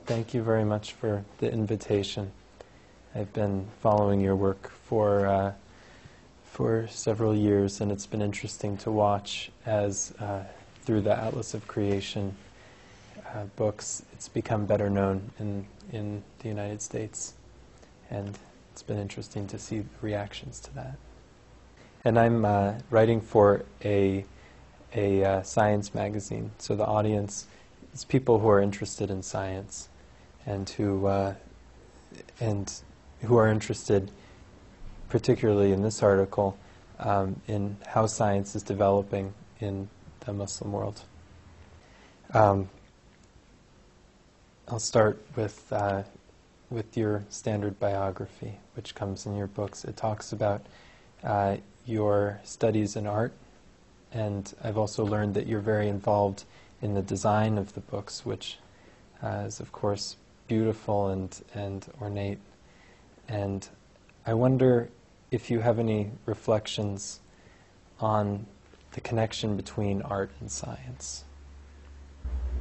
thank you very much for the invitation. I've been following your work for several years, and it's been interesting to watch as through the Atlas of Creation books, it's become better known in the United States, and it's been interesting to see the reactions to that. And I'm writing for a science magazine, so the audience is people who are interested in science and who are interested, particularly in this article, in how science is developing in the Muslim world. I'll start with your standard biography, which comes in your books. It talks about your studies in art, and I've also learned that you're very involved in the design of the books, which is, of course, beautiful and ornate. And I wonder if you have any reflections on the connection between art and science.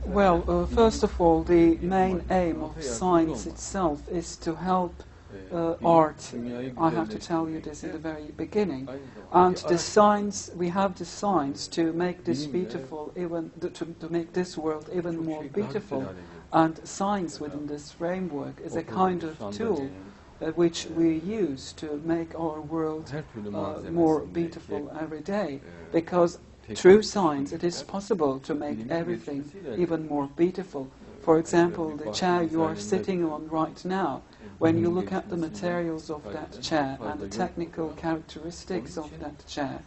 Well, first of all, the main aim of science itself is to help art. I have to tell you this in the very beginning. And the science, we have the science to make this beautiful, even to make this world even more beautiful. And science within this framework is a kind of tool which we use to make our world more beautiful every day. Because through science it is possible to make everything even more beautiful. For example, the chair you are sitting on right now, when you look at the materials of that chair and the technical characteristics of that chair,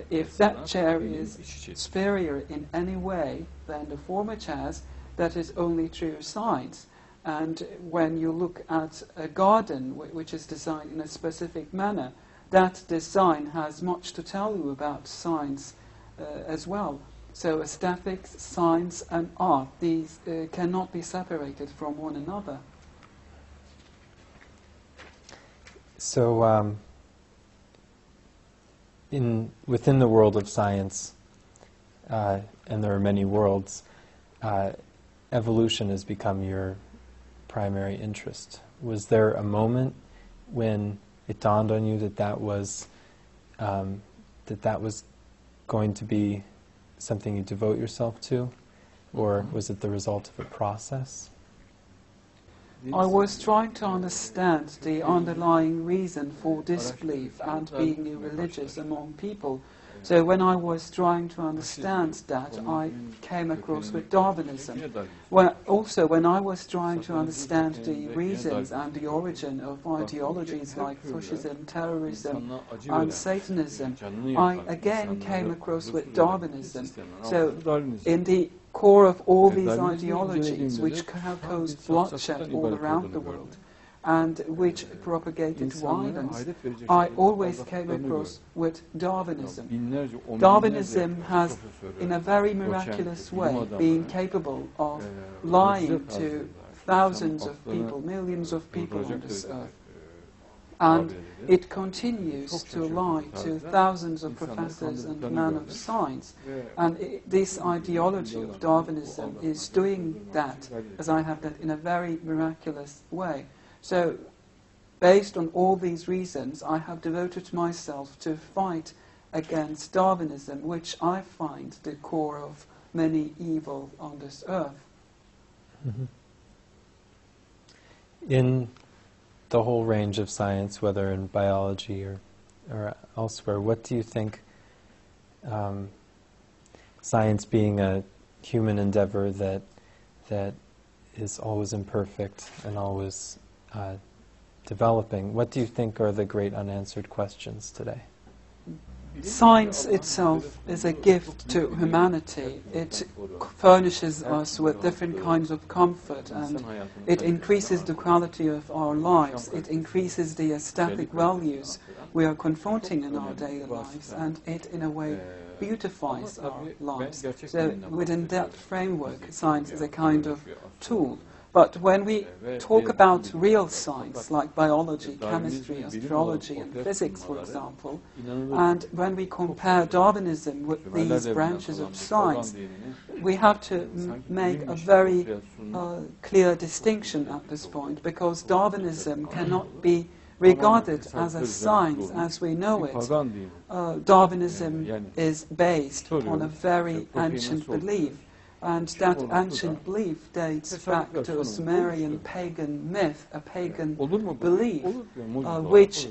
if that chair is superior in any way than the former chairs, that is only through science. And when you look at a garden which is designed in a specific manner, that design has much to tell you about science as well. So aesthetics, science and art, these cannot be separated from one another. So within the world of science, and there are many worlds, evolution has become your primary interest. Was there a moment when it dawned on you that that was going to be something you devote yourself to, or was it the result of a process? I was trying to understand the underlying reason for disbelief and being religious among people. So when I was trying to understand that, I came across with Darwinism. Also, when I was trying to understand the reasons and the origin of ideologies like fascism, terrorism, and Satanism, I again came across with Darwinism. So in the core of all these ideologies, which have caused bloodshed all around the world, and which propagated violence, I always came across with Darwinism. Darwinism has, in a very miraculous way, been capable of lying to thousands of people, millions of people on this earth. And it continues to lie to thousands of professors and men of science. And this ideology of Darwinism is doing that, as I have that, in a very miraculous way. So, based on all these reasons, I have devoted myself to fight against Darwinism, which I find the core of many evil on this earth. Mm-hmm. In the whole range of science, whether in biology or elsewhere, what do you think, science being a human endeavor that is always imperfect and always developing, what do you think are the great unanswered questions today? Science itself is a gift to humanity. It furnishes us with different kinds of comfort, and it increases the quality of our lives. It increases the aesthetic values we are confronting in our daily lives, and it, in a way, beautifies our lives. So within that framework, science is a kind of tool. But when we talk about real science, like biology, chemistry, astrology, and physics, for example, and when we compare Darwinism with these branches of science, we have to make a very clear distinction at this point, because Darwinism cannot be regarded as a science as we know it. Darwinism is based on a very ancient belief. And that ancient belief dates back to a Sumerian pagan myth, a pagan belief, which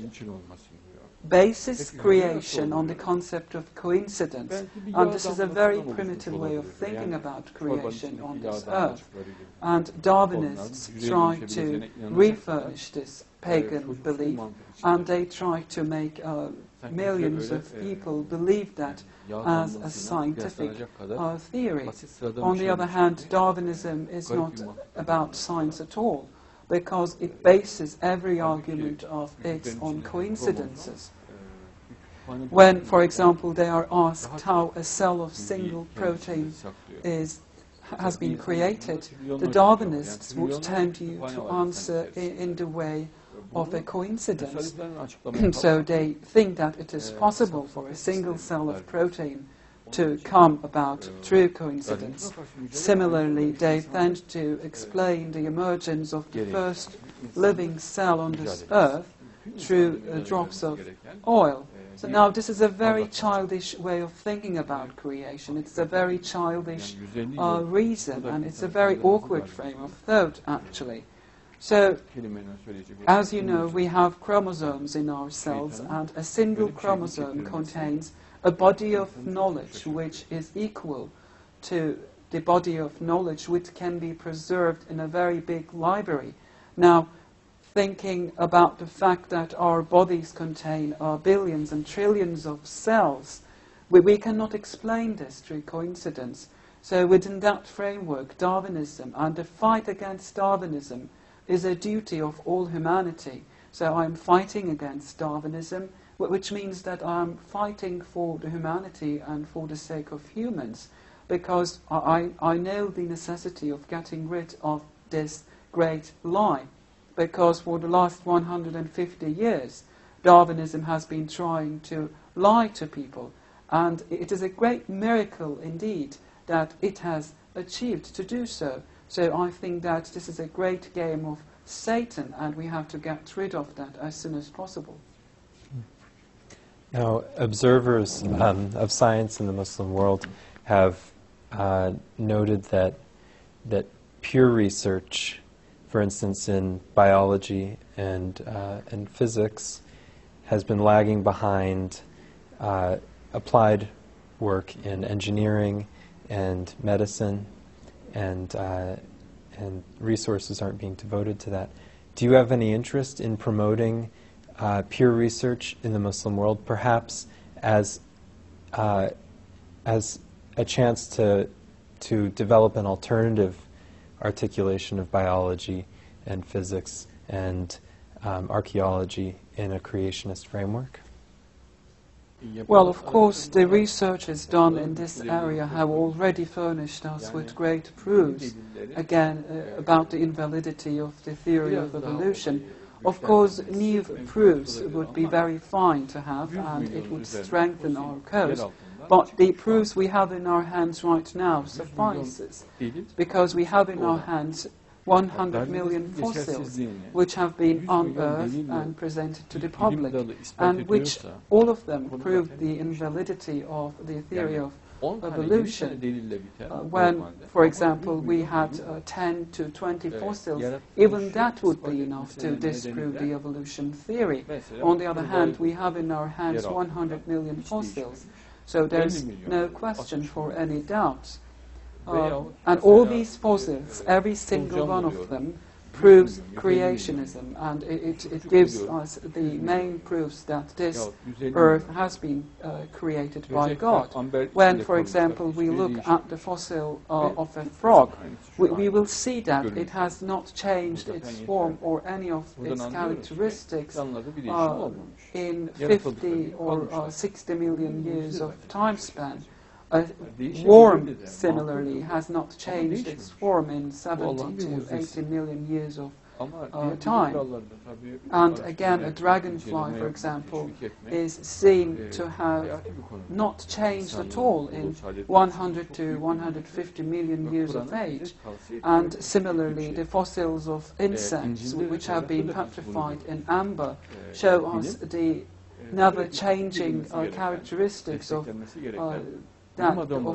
bases creation on the concept of coincidence. And this is a very primitive way of thinking about creation on this earth. And Darwinists try to refurbish this pagan belief, and they try to make millions of people believe that as a scientific theory. On the other hand, Darwinism is not about science at all, because it bases every argument of it on coincidences. When, for example, they are asked how a cell of single protein has been created, the Darwinists would tend you to answer in the way of a coincidence. So they think that it is possible for a single cell of protein to come about through coincidence. Similarly, they tend to explain the emergence of the first living cell on this earth through drops of oil. So now this is a very childish way of thinking about creation. It's a very childish reason, and it's a very awkward frame of thought, actually. So, as you know, we have chromosomes in our cells, and a single chromosome contains a body of knowledge which is equal to the body of knowledge which can be preserved in a very big library. Now, thinking about the fact that our bodies contain billions and trillions of cells, we cannot explain this through coincidence. So within that framework, Darwinism and the fight against Darwinism is a duty of all humanity. So I'm fighting against Darwinism, which means that I'm fighting for the humanity and for the sake of humans, because I know the necessity of getting rid of this great lie, because for the last 150 years, Darwinism has been trying to lie to people, and it is a great miracle indeed that it has achieved to do so. So I think that this is a great game of Satan, and we have to get rid of that as soon as possible. Now, observers of science in the Muslim world have noted that pure research, for instance in biology and physics, has been lagging behind applied work in engineering and medicine, and resources aren't being devoted to that. Do you have any interest in promoting pure research in the Muslim world, perhaps as a chance to develop an alternative articulation of biology and physics and archaeology in a creationist framework? Well, of course, the researchers done in this area have already furnished us with great proofs, again, about the invalidity of the theory of evolution. Of course, new proofs would be very fine to have, and it would strengthen our cause. But the proofs we have in our hands right now suffices, because we have in our hands 100 million fossils which have been unearthed and presented to the public, and which all of them prove the invalidity of the theory of evolution. When, for example, we had 10 to 20 fossils, even that would be enough to disprove the evolution theory. On the other hand, we have in our hands 100 million fossils, so there's no question for any doubts. And all these fossils, every single one of them, proves creationism, and it gives us the main proofs that this earth has been created by God. When, for example, we look at the fossil of a frog, we will see that it has not changed its form or any of its characteristics in 50 or 60 million years of time span. A worm, similarly, has not changed its form in 70 to 80 million years of time. And again, a dragonfly, for example, is seen to have not changed at all in 100 to 150 million years of age. And similarly, the fossils of insects, which have been petrified in amber, show us the never-changing characteristics of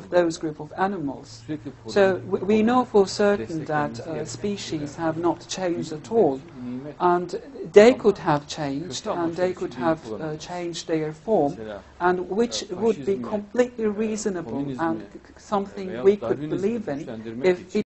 those group of animals. So we know for certain that species have not changed at all, and they could have changed, and they could have changed their form, and which would be completely reasonable and something we could believe in if it